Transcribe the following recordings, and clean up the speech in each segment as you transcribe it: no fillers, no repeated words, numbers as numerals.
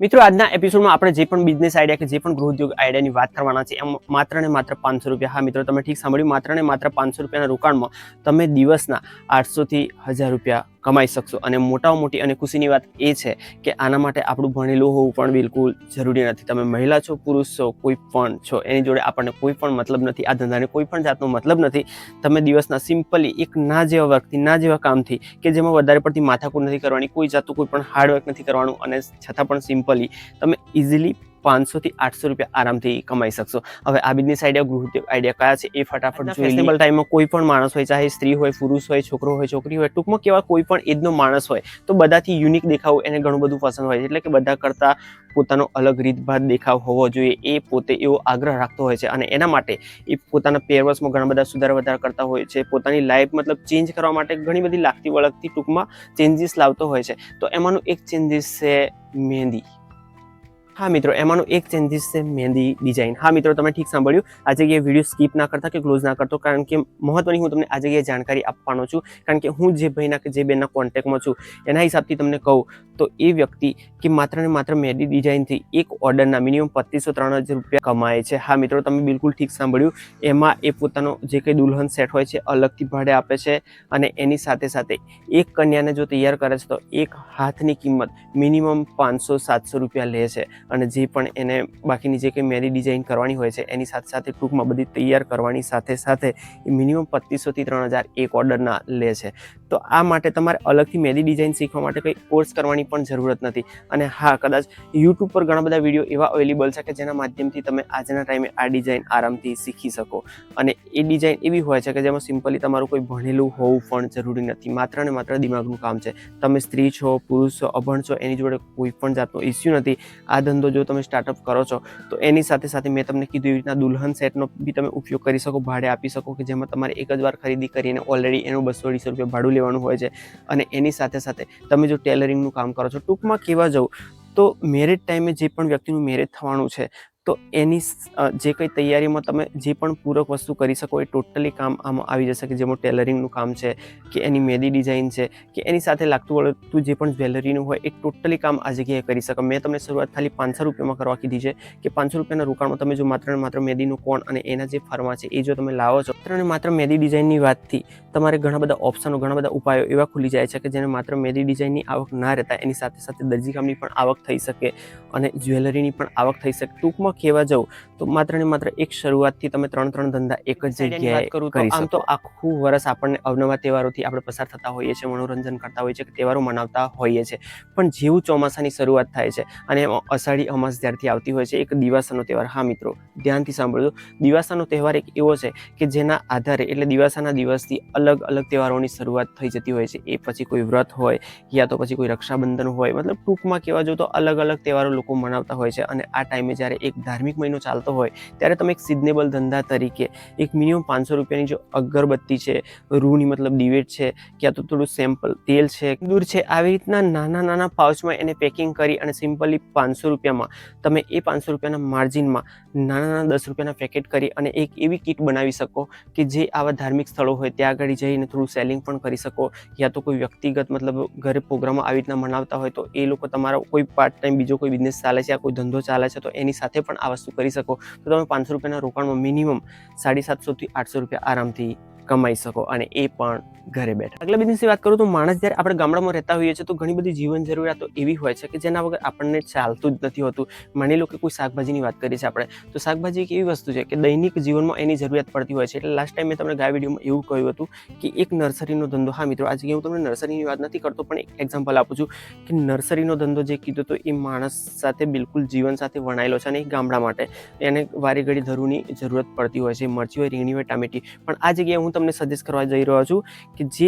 મિત્રો આજના એપિસોડમાં આપણે જે પણ બિઝનેસ આઈડિયા કે જે પણ ગૃહ ઉદ્યોગ આઈડિયાની વાત કરવાના છે એમ માત્ર ને માત્ર 500 રૂપિયા. હા મિત્રો, તમે ઠીક સાંભળ્યું, માત્ર ને માત્ર 500 રૂપિયાના રોકાણમાં તમે દિવસના 800 થી 1000 રૂપિયા કમાઈ શકશો. અને મોટામાં મોટી અને ખુશીની વાત એ છે કે આના માટે આપણું ભણેલું હોવું પણ બિલકુલ જરૂરી નથી. તમે મહિલા છો, પુરુષ છો, કોઈ પણ છો, એની જોડે આપણને કોઈ પણ મતલબ નથી. આ ધંધાને કોઈ પણ જાતનો મતલબ નથી. તમે દિવસના સિમ્પલી એક ના જેવા વર્કથી, ના જેવા કામથી, કે જેમાં વધારે પડતી માથાકૂટ નથી કરવાની, કોઈ જાતનું કોઈ પણ હાર્ડવર્ક નથી કરવાનું, અને છતાં પણ સિમ્પલી તમે ઇઝીલી 500 થી 800 રૂપિયા આરામથી કમાઈ શકશો. હવે આ બિઝનેસ આઈડિયા, ગૃહ ઉદ્યોગ આઈડિયા કયા છે એ ફટાફટ જોઈ લઈએ. ફેશનેબલ ટાઈમમાં કોઈ પણ માણસ હોય, ચાહે સ્ત્રી હોય, પુરુષ હોય, છોકરો હોય, છોકરી હોય, ટૂંકમાં કેવા કોઈ પણ એજનો માણસ હોય તો બધાથી યુનિક દેખાવું એને ઘણું બધું પસંદ હોય છે. એટલે કે બધા કરતા પોતાનો અલગ રીતભાત દેખાવ હોવો જોઈએ, એ પોતે એવો આગ્રહ રાખતો હોય છે. અને એના માટે એ પોતાના પહેરવેશમાં ઘણા બધા સુધારા વધારા કરતા હોય છે. પોતાની લાઈફ મતલબ ચેન્જ કરવા માટે ઘણી બધી લાગતી વળગતી ટૂંકમાં ચેન્જીસ લાવતો હોય છે. તો એમાંનું એક ચેન્જીસ છે મહેંદી. હા મિત્રો, એમાંનું એક ચેન્જીસ છે મહેંદી ડિઝાઇન. હા મિત્રો, તમે ઠીક સાંભળ્યું. આ જગ્યાએ વિડીયો સ્કીપ ના કરતા કે ક્લોઝ ના કરતો, કારણ કે મહત્વની હું તમને આ જગ્યાએ જાણકારી આપવાનો છું. કારણ કે હું જે ભાઈના કે જે બેનના કોન્ટેક્ટમાં છું એના હિસાબથી તમને કહું તો એ વ્યક્તિ કે માત્ર ને માત્ર મહેંદી ડિઝાઇનથી એક ઓર્ડરના મિનિમમ 2500-3000 રૂપિયા કમાય છે. હા મિત્રો, તમે બિલકુલ ઠીક સાંભળ્યું. એમાં એ પોતાનો જે કંઈ દુલ્હન સેટ હોય છે અલગથી ભાડે આપે છે. અને એની સાથે સાથે એક કન્યાને જો તૈયાર કરે છે તો એક હાથની કિંમત મિનિમમ 500-700 રૂપિયા લે છે. અને જે પણ એને બાકીની જે કંઈ મહેંદી ડિઝાઇન કરવાની હોય છે એની સાથે સાથે ટૂંકમાં બધી તૈયાર કરવાની સાથે સાથે એ મિનિમમ 2500 થી 3000 એક ઓર્ડરના લે છે. તો આ માટે તમારે અલગથી મહેંદી ડિઝાઇન શીખવા માટે કંઈ કોર્સ કરવાની પણ જરૂરત નથી. અને હા, કદાચ યુટ્યુબ પર ઘણા બધા વિડીયો એવા અવેલેબલ છે કે જેના માધ્યમથી તમે આજના ટાઈમે આ ડિઝાઇન આરામથી શીખી શકો. અને એ ડિઝાઇન એવી હોય છે કે જેમાં સિમ્પલી તમારું કોઈ ભણેલું હોવું પણ જરૂરી નથી. માત્ર ને માત્ર દિમાગનું કામ છે. તમે સ્ત્રી છો, પુરુષ છો, અભણ છો, એની જોડે કોઈ પણ જાતનો ઇસ્યુ નથી. આ ધંધો જો તમે સ્ટાર્ટઅપ કરો છો તો એની સાથે સાથે મેં તમને કીધું એવી રીતના દુલ્હન સેટનો બી તમે ઉપયોગ કરી શકો, ભાડે આપી શકો, કે જેમાં તમારે એક જ વાર ખરીદી કરીને ઓલરેડી એનું 200-250 રૂપિયા ભાડું લેવાનું હોય છે. અને એની સાથે સાથે તમે જો ટેલરિંગનું કામ કરો છો, ટૂંકમાં કહેવા જાઉં તો મેરેજ ટાઈમે જે પણ વ્યક્તિનું મેરેજ થવાનું છે તો એની જે કંઈ તૈયારીમાં તમે જે પણ પૂરક વસ્તુ કરી શકો એ ટોટલી કામ આમાં આવી જશે. કે જેમાં ટેલરિંગનું કામ છે, કે એની મહેંદી ડિઝાઇન છે, કે એની સાથે લાગતું વળગતું જે પણ જ્વેલરીનું હોય એ ટોટલી કામ આ જગ્યાએ કરી શકો. મેં તમને શરૂઆત ખાલી 500 રૂપિયામાં કરવા કીધી છે કે 500 રૂપિયાના રોકાણમાં તમે જો માત્ર ને માત્ર મહેંદીનું કોણ અને એના જે ફરમા છે એ જો તમે લાવો છો, માત્ર ને માત્ર મહેંદી ડિઝાઇનની વાતથી તમારે ઘણા બધા ઓપ્શનો, ઘણા બધા ઉપાયો એવા ખુલી જાય છે કે જેને માત્ર મહેંદી ડિઝાઇનની આવક ના રહેતા એની સાથે સાથે દરજીકામની પણ આવક થઈ શકે અને જ્વેલરીની પણ આવક થઈ શકે. ટૂંકમાં કહેવા જાઉં તો માત્ર ને માત્ર એક શરૂઆતથી તમે 3 ધંધા એક જ જગ્યાએ કરી શકો. આમ તો આખું વર્ષ આપણને અવનવા તહેવારોથી આપણે પસાર થતા હોઈએ છીએ, મનોરંજન કરતા હોઈએ છીએ, તહેવારો મનાવતા હોઈએ છીએ. પણ જેવું ચોમાસાની શરૂઆત થાય છે અને એમાં અષાઢી અમાસ જ્યારથી આવતી હોય છે, એક દિવાસાનો તહેવાર. હા મિત્રો, ધ્યાનથી સાંભળજો. દિવાસાનો તહેવાર એક એવો છે કે જેના આધારે, એટલે દિવાસાના દિવસથી અલગ અલગ તહેવારોની શરૂઆત થઈ જતી હોય છે. એ પછી કોઈ વ્રત હોય, યા તો પછી કોઈ રક્ષાબંધન હોય, મતલબ ટૂંકમાં કહેવા જાઉં તો અલગ અલગ તહેવારો લોકો મનાવતા હોય છે. અને આ ટાઈમે જ્યારે એક ધાર્મિક મહિનો ચાલતો હોય ત્યારે તમે એક સિઝનેબલ ધંધા તરીકે એક મિનિમમ 500 રૂપિયાની જો અગરબત્તી છે, રૂની મતલબ દિવેટ છે, ક્યાં તો થોડું સેમ્પલ તેલ છે, દૂર છે, આવી રીતના નાના નાના પાઉચમાં એને પેકિંગ કરી અને સિમ્પલી 500 રૂપિયામાં તમે એ 500 રૂપિયાના માર્જિનમાં નાના નાના 10 રૂપિયાના પેકેટ કરી અને એક એવી કીટ બનાવી શકો કે જે આવા ધાર્મિક સ્થળો હોય ત્યાં આગળ જઈને થોડું સેલિંગ પણ કરી શકો. યા તો કોઈ વ્યક્તિગત મતલબ ઘરે પ્રોગ્રામો આવી રીતના મનાવતા હોય તો એ લોકો તમારા કોઈ પાર્ટ ટાઈમ બીજો કોઈ બિઝનેસ ચાલે છે, કોઈ ધંધો ચાલે છે, તો એની સાથે પણ આ વસ્તુ કરી શકો. તો તમે 500 રૂપિયાના રોકાણમાં મિનિમમ 750 થી 800 રૂપિયા આરામથી કમાઈ શકો, અને એ પણ ઘરે બેઠા. આગલા બિઝનેસની વાત કરું તો માણસ જ્યારે આપણે ગામડામાં રહેતા હોઈએ છીએ તો ઘણી બધી જીવન જરૂરિયાતો એવી હોય છે કે જેના વગર આપણને ચાલતું જ નથી હોતું. માની લો કે કોઈ શાકભાજીની વાત કરીએ છીએ આપણે, તો શાકભાજી એક એવી વસ્તુ છે કે દૈનિક જીવનમાં એની જરૂરિયાત પડતી હોય છે. એટલે લાસ્ટ ટાઈમ મેં તમને ગયા વિડીયોમાં એવું કહ્યું હતું કે એક નર્સરીનો ધંધો. હા મિત્રો, આજે હું તમને નર્સરીની વાત નથી કરતો, પણ એક એક્ઝામ્પલ આપું છું કે નર્સરીનો ધંધો જે કીધો તો એ માણસ સાથે બિલકુલ જીવન સાથે વણાયેલો છે. અને એક ગામડા માટે એને વારી ઘડી ધરુની જરૂરત પડતી હોય છે, મરચી હોય, રીંગણી હોય, ટામેટી. પણ આ જગ્યાએ હું તમને સજેસ્ટ કરવા જઈ રહ્યો છું કે જે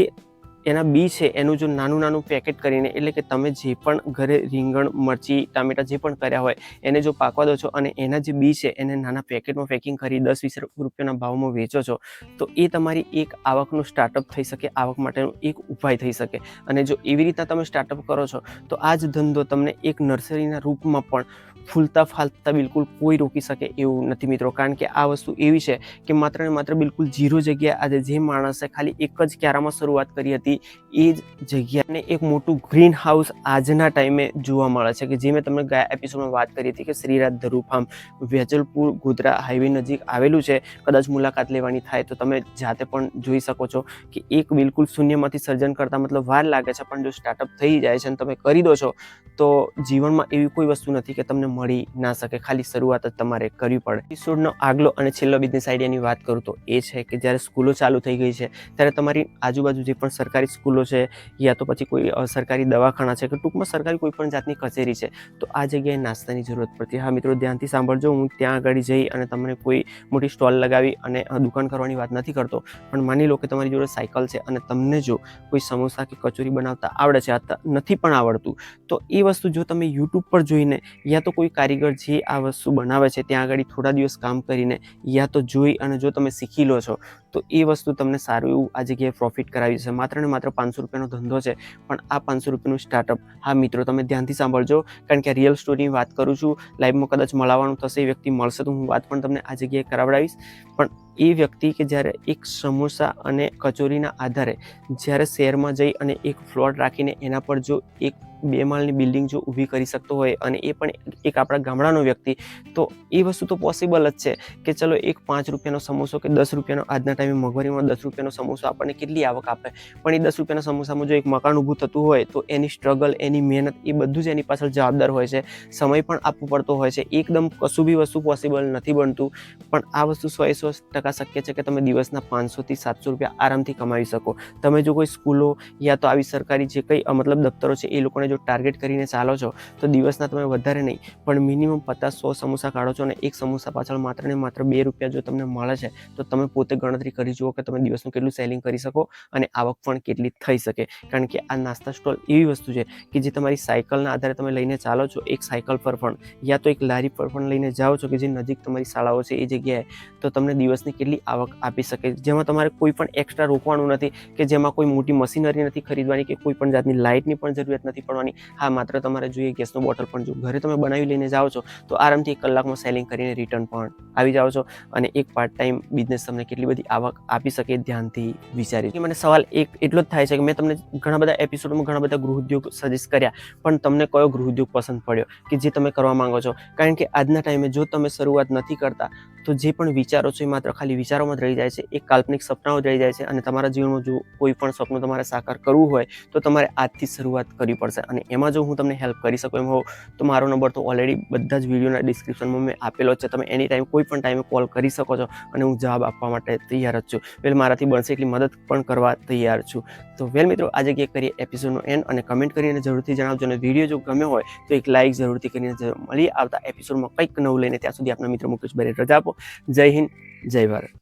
એના બી છે એનું જો નાનું નાનું પેકેટ કરીને, એટલે કે તમે જે પણ ઘરે રીંગણ, મરચી, ટામેટા જે પણ કર્યા હોય એને જો પાકવા દો છો અને એના જે બી છે એને નાના પેકેટમાં પેકિંગ કરી 10-20 રૂપિયાના ભાવમાં વેચો છો, તો એ તમારી એક આવકનું સ્ટાર્ટઅપ થઈ શકે, આવક માટેનો એક ઉપાય થઈ શકે. અને જો એવી રીતના તમે સ્ટાર્ટઅપ કરો છો તો આ જ ધંધો તમને એક નર્સરીના રૂપમાં પણ ફૂલતા ફાલતા બિલકુલ કોઈ રોકી શકે એવું નથી મિત્રો. કારણ કે આ વસ્તુ એવી છે કે માત્ર ને માત્ર બિલકુલ ઝીરો જગ્યાએ આજે જે માણસે ખાલી એક જ ક્યારામાં શરૂઆત કરી હતી હતી એ જ જગ્યાને એક મોટું ગ્રીન હાઉસ આજના ટાઈમે જોવા મળે છે, કે જે મેં તમને ગયા એપિસોડમાં વાત કરી હતી કે શ્રીરાજ ધરુ ફાર્મ વેજલપુર ગોધરા હાઈવે નજીક આવેલું છે. કદાચ મુલાકાત લેવાની થાય તો તમે જાતે પણ જોઈ શકો છો કે એક બિલકુલ શૂન્યમાંથી સર્જન કરતા મતલબ વાર લાગે છે, પણ જો સ્ટાર્ટઅપ થઈ જાય છે અને તમે કરી દો છો તો જીવનમાં એવી કોઈ વસ્તુ નથી કે તમને મળી ના શકે, ખાલી શરૂઆત જ તમારે કરવી પડે. એપિસોડનો આગલો અને છેલ્લો બિઝનેસ આઈડિયાની વાત કરું તો એ છે કે જ્યારે સ્કૂલો ચાલુ થઈ ગઈ છે ત્યારે તમારી આજુબાજુ જે પણ સરકારી સ્કૂલો છે યા તો પછી કોઈ સરકારી દવાખાના છે કે ટૂંકમાં સરકારી કોઈ પણ જાતની કચેરી છે તો આ જગ્યાએ નાસ્તાની જરૂરત પડતી. હા મિત્રો, ધ્યાનથી સાંભળજો, હું ત્યાં આગળ જઈ અને તમને કોઈ મોટી સ્ટોલ લગાવી અને દુકાન કરવાની વાત નથી કરતો, પણ માની લો કે તમારી જોડે સાયકલ છે અને તમને જો કોઈ સમોસા કે કચોરી બનાવતા આવડે છે નથી પણ આવડતું તો એ વસ્તુ જો તમે યુટ્યુબ પર જોઈને યા તો કોઈ કારીગર જે આ વસ્તુ બનાવે છે ત્યાં આગળ થોડા દિવસ કામ કરીને યા તો જોઈ અને જો તમે શીખી લો છો તો એ વસ્તુ તમને સારું એવું આ જગ્યાએ પ્રોફિટ કરાવી છે. માત્ર ને માત્ર 500 રૂપિયાનો ધંધો છે, પણ આ 500 રૂપિયાનું સ્ટાર્ટઅપ, હા મિત્રો તમે ધ્યાનથી સાંભળજો કારણ કે રિયલ સ્ટોરીની વાત કરું છું. લાઈવમાં કદાચ મળવાનું થશે, એ વ્યક્તિ મળશે તો હું વાત પણ તમને આ જગ્યાએ કરાવડાવીશ. પણ એ વ્યક્તિ કે જ્યારે એક સમોસા અને કચોરીના આધારે જ્યારે શહેરમાં જઈ અને એક ફ્લોટ રાખીને એના પર જો એક 2 માળની બિલ્ડિંગ જો ઊભી કરી શકતો હોય અને એ પણ એક આપણા ગામડાનો વ્યક્તિ, તો એ વસ્તુ તો પોસિબલ જ છે કે ચલો એક 5 રૂપિયાનો સમોસો કે 10 રૂપિયાનો આજના ટાઈમે મોંઘવારીમાં 10 રૂપિયાનો સમોસો આપણને કેટલી આવક આપે, પણ એ 10 રૂપિયાના સમોસામાં જો એક મકાન ઊભું થતું હોય તો એની સ્ટ્રગલ, એની મહેનત એ બધું જ એની પાછળ જવાબદાર હોય છે, સમય પણ આપવો પડતો હોય છે. એકદમ કશું બી વસ્તુ પોસિબલ નથી બનતું, પણ આ વસ્તુ 100% શક્ય છે કે તમે દિવસના 500 થી 700 રૂપિયા આરામથી કમાવી શકો. તમે જો કોઈ સ્કૂલો યા તો આવી સરકારી જે કંઈ મતલબ દફતરો છે એ લોકોને જો ટાર્ગેટ કરીને ચાલો છો તો દિવસના તમે વધારે નહીં પણ મિનિમમ 50-100 સમોસા કાઢો છો અને એક સમોસા પાછળ માત્ર ને માત્ર 2 રૂપિયા જો તમને મળે છે તો તમે પોતે ગણતરી કરી જુઓ કે તમે દિવસનું કેટલું સેલિંગ કરી શકો અને આવક પણ કેટલી થઈ શકે. કારણ કે આ નાસ્તા સ્ટોલ એવી વસ્તુ છે કે જે તમારી સાયકલના આધારે તમે લઈને ચાલો છો, એક સાયકલ પર પણ યા તો એક લારી પર પણ લઈને જાઓ છો કે જે નજીક તમારી શાળાઓ છે એ જગ્યાએ, તો તમને દિવસની કેટલી આવક આપી શકે, જેમાં તમારે કોઈ પણ એક્સ્ટ્રા રોકવાનું નથી, કે જેમાં કોઈ મોટી મશીનરી નથી ખરીદવાની કે કોઈ પણ જાતની લાઇટની પણ જરૂરિયાત નથી પડવાની. હા, માત્ર તમારે જોઈએ ગેસનો બોટલ પણ જો ઘરે તમે બનાવી લઈને જાઓ છો તો આરામથી 1 કલાકમાં સેલિંગ કરીને રિટર્ન પણ આવી જાઓ છો અને એક પાર્ટ ટાઈમ બિઝનેસ તમને કેટલી બધી આવક આપી શકે ધ્યાનથી વિચારી. મને સવાલ એક એટલો જ થાય છે કે મેં તમને ઘણા બધા એપિસોડમાં ઘણા બધા ગૃહ ઉદ્યોગ સજેસ્ટ કર્યા, પણ તમને કયો ગૃહ ઉદ્યોગ પસંદ પડ્યો કે જે તમે કરવા માંગો છો? કારણ કે આજના ટાઈમે જો તમે શરૂઆત નથી કરતા તો જે પણ વિચારો છો એ માત્ર ખાલી વિચારોમાં જ રહી જાય છે, એક કાલ્પનિક સપનાઓ જ રહી જાય છે. અને તમારા જીવનમાં જો કોઈ પણ સપનું તમારે સાકાર કરવું હોય તો તમારે આજથી શરૂઆત કરવી પડશે. અને એમાં જો હું તમને હેલ્પ કરી શકું એમ હોઉં તો મારો નંબર તો ઓલરેડી બધા જ વિડીયોના ડિસ્ક્રિપ્શનમાં મેં આપેલો છે. તમે એની ટાઈમ કોઈ પણ ટાઈમે કોલ કરી શકો છો અને હું જવાબ આપવા માટે તૈયાર જ છું. વેલ, મારાથી બનશે એટલી મદદ પણ કરવા તૈયાર છું. તો વેલ મિત્રો, આજે કે કરીએ એપિસોડનો એન્ડ અને કમેન્ટ કરીને જરૂરથી જણાવજો. અને વિડીયો જો ગમ્યો હોય તો એક લાઇક જરૂરથી કરીને મળીએ આવતા એપિસોડમાં કંઈક નવું લઈને. ત્યાં સુધી આપના મિત્ર મુકેશ ભાઈ રજા આપો. જય હિન્દ, જય ભારત.